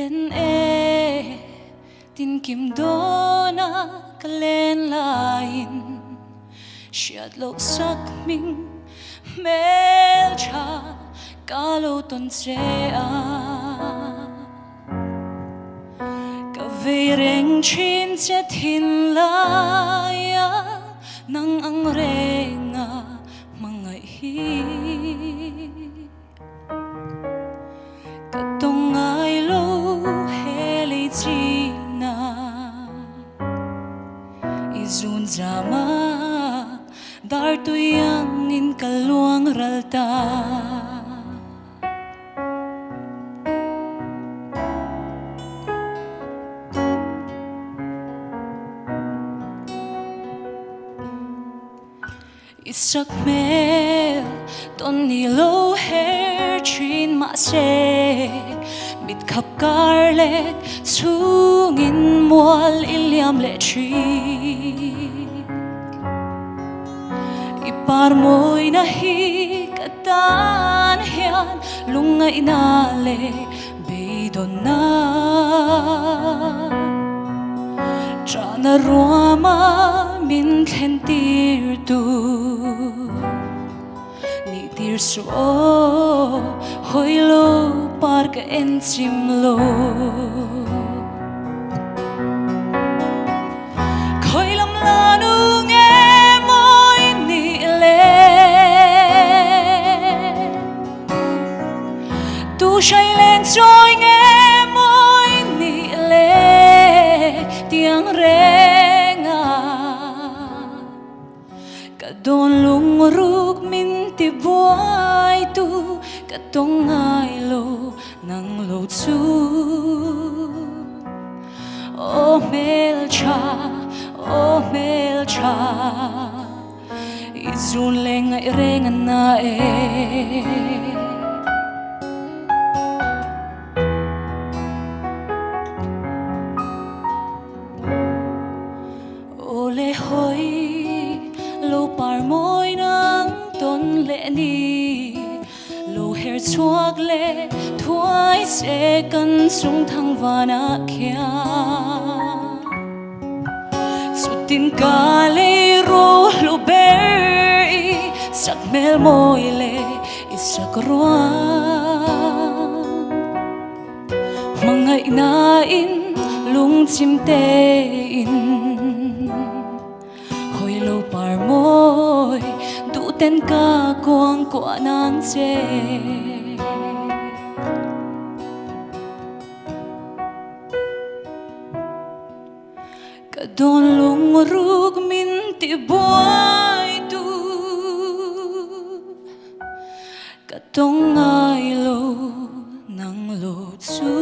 len tin kim do na kalen lain siat lo sak ming mel cha kalo ton che a ka ve reng chin che thin la ya nang ang renga mga hi katong ai lo hele china izun zama dar tuyang in kaluang ralta isak mel ton nilo hair chin ma se mit khap garlet sungin mual iliam le chi ipar moy na hi katan hian lunga inale beidon na Trana ruama min thentir tu ni tir so hoilo par ka enchim lo khoilam lanu nge moi ni le tu shai len choi nge moi ni le tiang renga kadon lung ruk min ti buai tu katong ai lo nang lo chu o mel cha izun lenga renga na Ole hoi lo par moi nang ton le ni lo her chuak le thuai se kan sung thang vana kya sutin ka le ro lo ber sak mel moi le isak roa mangai na in lung chim te in lo par moi du ten ka kuang kwa nang che ka don lung ruk min ti buai tu ka tong ai lo nang lo chu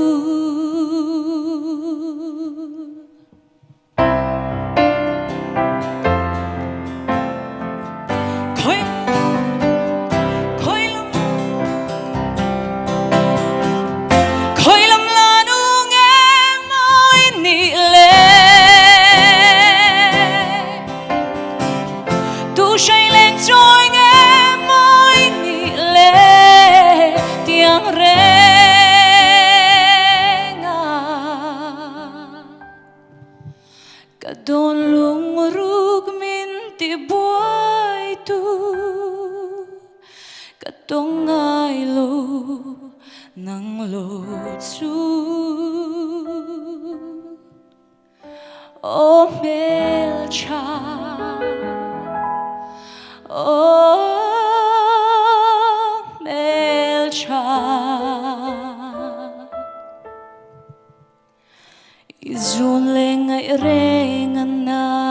Kadon lung ruk min ti buai tu katong ai lo nang lo chu o mel cha izun lenga renga na